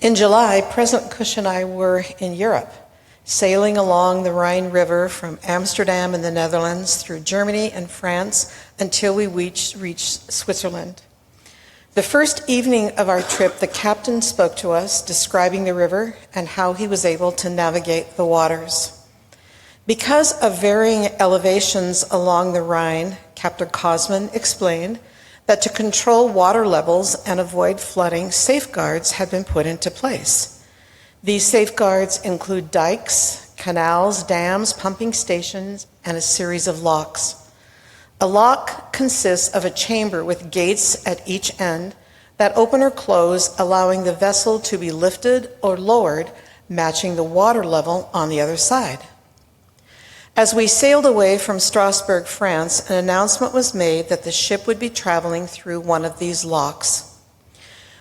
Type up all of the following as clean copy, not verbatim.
In July, President Cush and I were in Europe, sailing along the Rhine River from Amsterdam in the Netherlands through Germany and France until we reached Switzerland. The first evening of our trip, the captain spoke to us, describing the river and how he was able to navigate the waters. Because of varying elevations along the Rhine, Captain Cosman explained that to control water levels and avoid flooding, safeguards had been put into place. These safeguards include dikes, canals, dams, pumping stations, and a series of locks. A lock consists of a chamber with gates at each end that open or close, allowing the vessel to be lifted or lowered, matching the water level on the other side. As we sailed away from Strasbourg, France, an announcement was made that the ship would be traveling through one of these locks.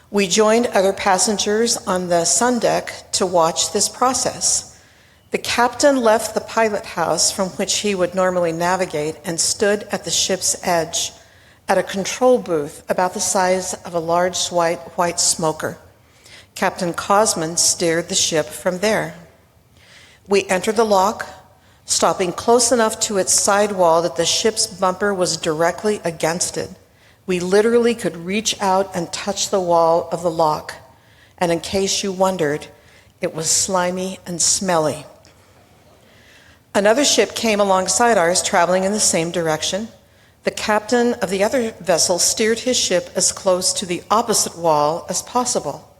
We joined other passengers on the sun deck to watch this process. The captain left the pilot house from which he would normally navigate and stood at the ship's edge at a control booth about the size of a large white smoker. Captain Cosman steered the ship from there. We entered the lock, stopping close enough to its sidewall that the ship's bumper was directly against it. We literally could reach out and touch the wall of the lock. And in case you wondered, it was slimy and smelly. Another ship came alongside ours, traveling in the same direction. The captain of the other vessel steered his ship as close to the opposite wall as possible.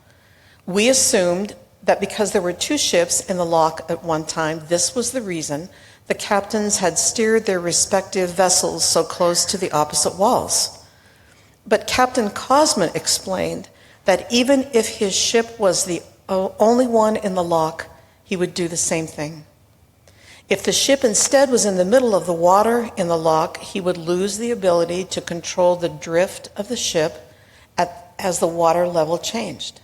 We assumed that because there were two ships in the lock at one time, this was the reason the captains had steered their respective vessels so close to the opposite walls. But Captain Cosman explained that even if his ship was the only one in the lock, he would do the same thing. If the ship instead was in the middle of the water in the lock, he would lose the ability to control the drift of the ship as the water level changed.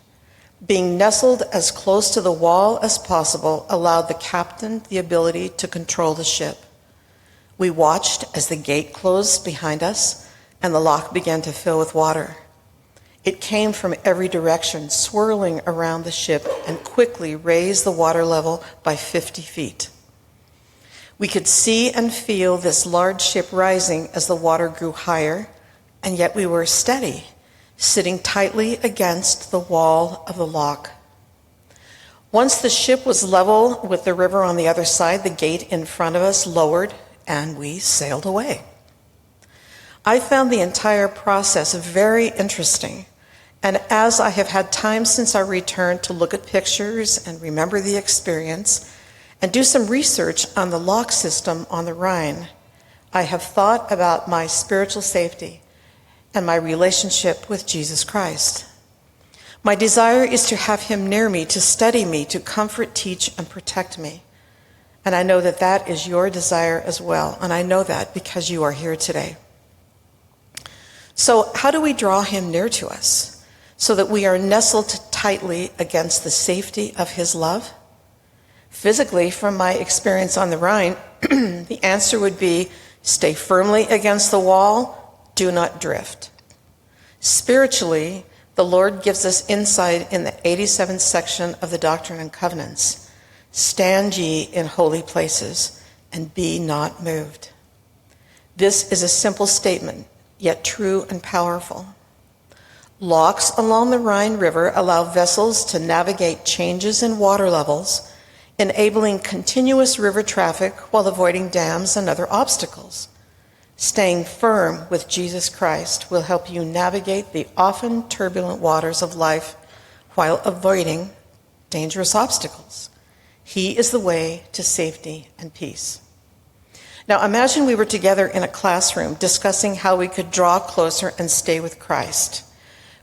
Being nestled as close to the wall as possible allowed the captain the ability to control the ship. We watched as the gate closed behind us and the lock began to fill with water. It came from every direction, swirling around the ship, and quickly raised the water level by 50 feet. We could see and feel this large ship rising as the water grew higher, and yet we were steady, sitting tightly against the wall of the lock. Once the ship was level with the river on the other side, the gate in front of us lowered, and we sailed away. I found the entire process very interesting, and as I have had time since our return to look at pictures and remember the experience, and do some research on the lock system on the Rhine, I have thought about my spiritual safety and my relationship with Jesus Christ. My desire is to have him near me, to study me, to comfort, teach, and protect me. And I know that that is your desire as well, and I know that because you are here today. So how do we draw him near to us so that we are nestled tightly against the safety of his love? Physically, from my experience on the Rhine, the answer would be stay firmly against the wall, do not drift. Spiritually, the Lord gives us insight in the 87th section of the Doctrine and Covenants. Stand ye in holy places and be not moved. This is a simple statement, yet true and powerful. Locks along the Rhine River allow vessels to navigate changes in water levels, enabling continuous river traffic while avoiding dams and other obstacles. Staying firm with Jesus Christ will help you navigate the often turbulent waters of life while avoiding dangerous obstacles. He is the way to safety and peace. Now imagine we were together in a classroom discussing how we could draw closer and stay with Christ.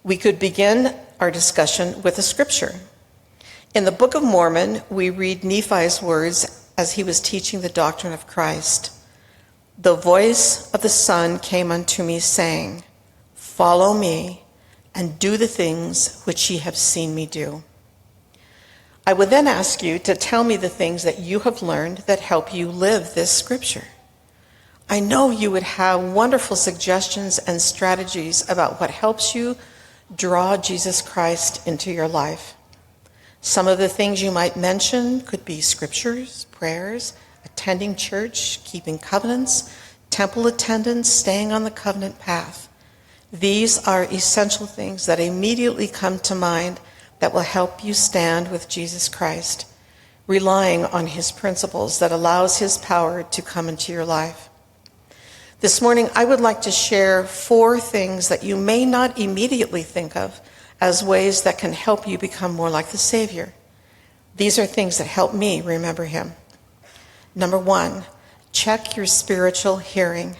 We could begin our discussion with a scripture. In the Book of Mormon, we read Nephi's words as he was teaching the doctrine of Christ. The voice of the Son came unto me, saying, Follow me, and do the things which ye have seen me do. I would then ask you to tell me the things that you have learned that help you live this scripture. I know you would have wonderful suggestions and strategies about what helps you draw Jesus Christ into your life. Some of the things you might mention could be scriptures, prayers, attending church, keeping covenants, temple attendance, staying on the covenant path. These are essential things that immediately come to mind that will help you stand with Jesus Christ, relying on his principles that allows his power to come into your life. This morning, I would like to share 4 things that you may not immediately think of as ways that can help you become more like the Savior. These are things that help me remember him. Number 1, check your spiritual hearing.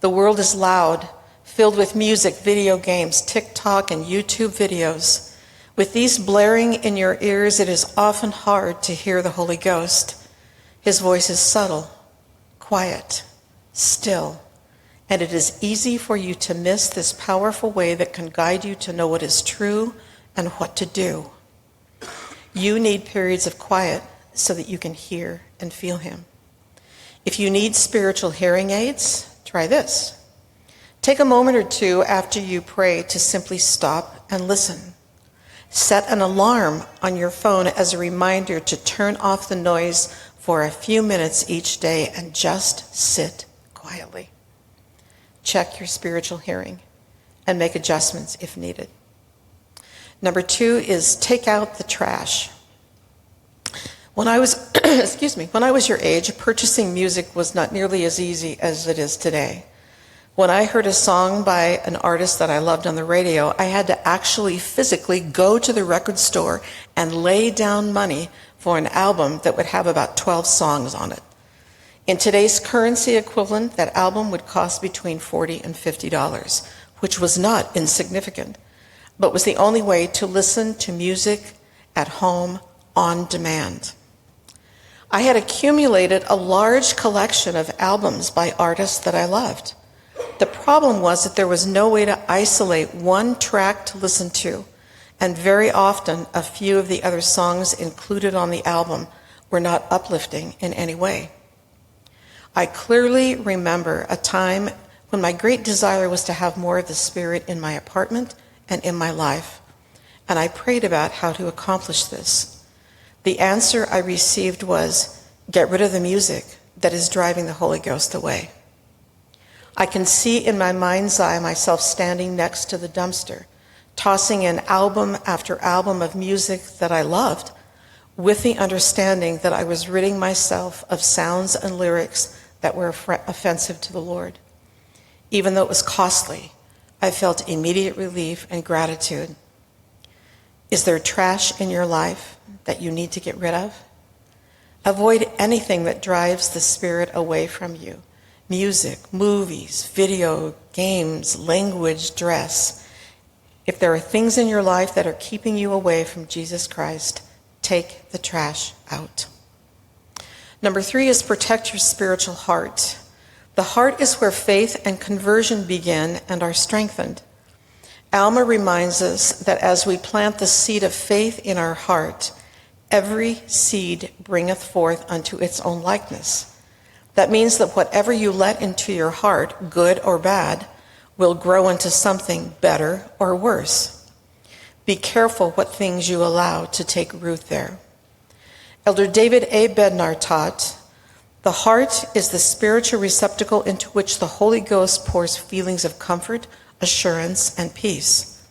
The world is loud, filled with music, video games, TikTok, and YouTube videos. With these blaring in your ears, it is often hard to hear the Holy Ghost. His voice is subtle, quiet, still, and it is easy for you to miss this powerful way that can guide you to know what is true and what to do. You need periods of quiet so that you can hear and feel him. If you need spiritual hearing aids, try this. Take a moment or two after you pray to simply stop and listen. Set an alarm on your phone as a reminder to turn off the noise for a few minutes each day and just sit quietly. Check your spiritual hearing and make adjustments if needed. Number 2 is take out the trash. When I was, when I was your age, purchasing music was not nearly as easy as it is today. When I heard a song by an artist that I loved on the radio, I had to actually physically go to the record store and lay down money for an album that would have about 12 songs on it. In today's currency equivalent, that album would cost between $40 and $50, which was not insignificant, but was the only way to listen to music at home on demand. I had accumulated a large collection of albums by artists that I loved. The problem was that there was no way to isolate one track to listen to, and very often a few of the other songs included on the album were not uplifting in any way. I clearly remember a time when my great desire was to have more of the Spirit in my apartment and in my life, and I prayed about how to accomplish this. The answer I received was, get rid of the music that is driving the Holy Ghost away. I can see in my mind's eye myself standing next to the dumpster, tossing in album after album of music that I loved, with the understanding that I was ridding myself of sounds and lyrics that were offensive to the Lord. Even though it was costly, I felt immediate relief and gratitude. Is there trash in your life that you need to get rid of? Avoid anything that drives the Spirit away from you. Music, movies, video, games, language, dress. If there are things in your life that are keeping you away from Jesus Christ, take the trash out. Number 3 is protect your spiritual heart. The heart is where faith and conversion begin and are strengthened. Alma reminds us that as we plant the seed of faith in our heart, every seed bringeth forth unto its own likeness. That means that whatever you let into your heart, good or bad, will grow into something better or worse. Be careful what things you allow to take root there. Elder David A. Bednar taught, the heart is the spiritual receptacle into which the Holy Ghost pours feelings of comfort, assurance, and peace.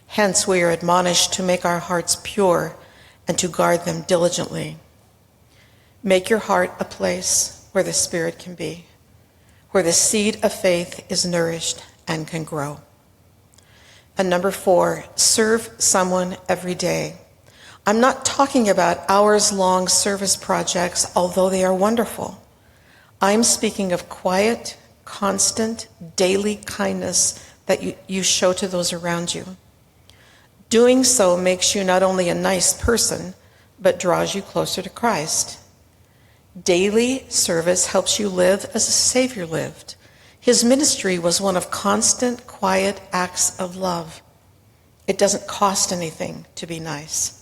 Hence, we are admonished to make our hearts pure and to guard them diligently. Make your heart a place where the Spirit can be, where the seed of faith is nourished and can grow. And number 4, serve someone every day. I'm not talking about hours-long service projects, although they are wonderful. I'm speaking of quiet, constant, daily kindness that you show to those around you. Doing so makes you not only a nice person, but draws you closer to Christ. Daily service helps you live as the Savior lived. His ministry was one of constant, quiet acts of love. It doesn't cost anything to be nice.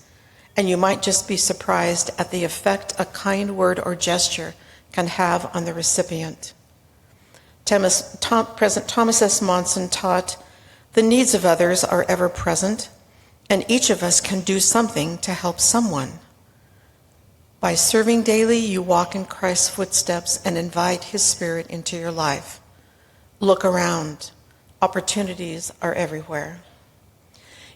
And you might just be surprised at the effect a kind word or gesture can have on the recipient. President Thomas S. Monson taught, the needs of others are ever present, And each of us can do something to help someone. By serving daily, you walk in Christ's footsteps and invite his Spirit into your life. Look around. Opportunities are everywhere.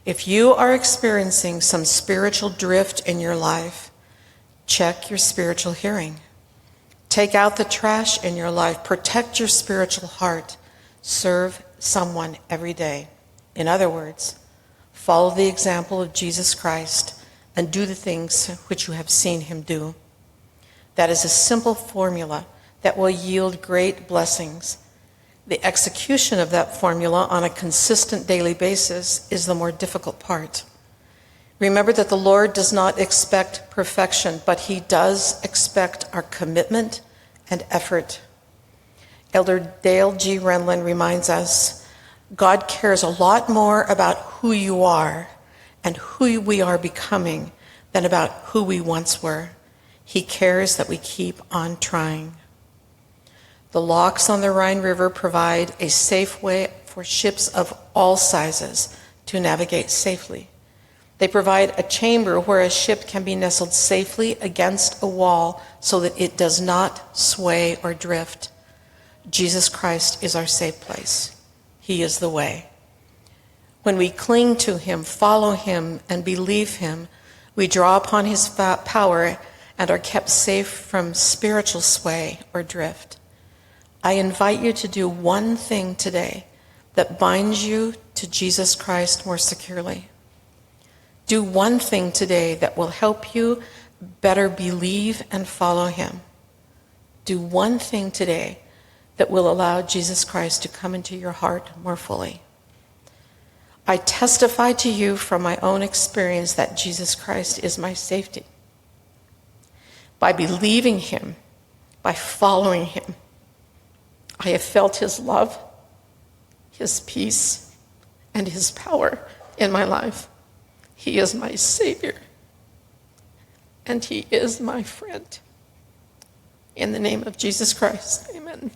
If you are experiencing some spiritual drift in your life, check your spiritual hearing. Take out the trash in your life. Protect your spiritual heart. Serve someone every day. In other words, follow the example of Jesus Christ and do the things which you have seen him do. That is a simple formula that will yield great blessings. The execution of that formula on a consistent daily basis is the more difficult part. Remember that the Lord does not expect perfection, but he does expect our commitment and effort. Elder Dale G. Renlund reminds us, God cares a lot more about who you are and who we are becoming than about who we once were. He cares that we keep on trying. The locks on the Rhine River provide a safe way for ships of all sizes to navigate safely. They provide a chamber where a ship can be nestled safely against a wall so that it does not sway or drift. Jesus Christ is our safe place. He is the way. When we cling to him, follow him, and believe him, we draw upon his power and are kept safe from spiritual sway or drift. I invite you to do one thing today that binds you to Jesus Christ more securely. Do one thing today that will help you better believe and follow him. Do one thing today that will allow Jesus Christ to come into your heart more fully. I testify to you from my own experience that Jesus Christ is my safety. By believing him, by following him, I have felt his love, his peace, and his power in my life. He is my Savior, and he is my friend. In the name of Jesus Christ, amen.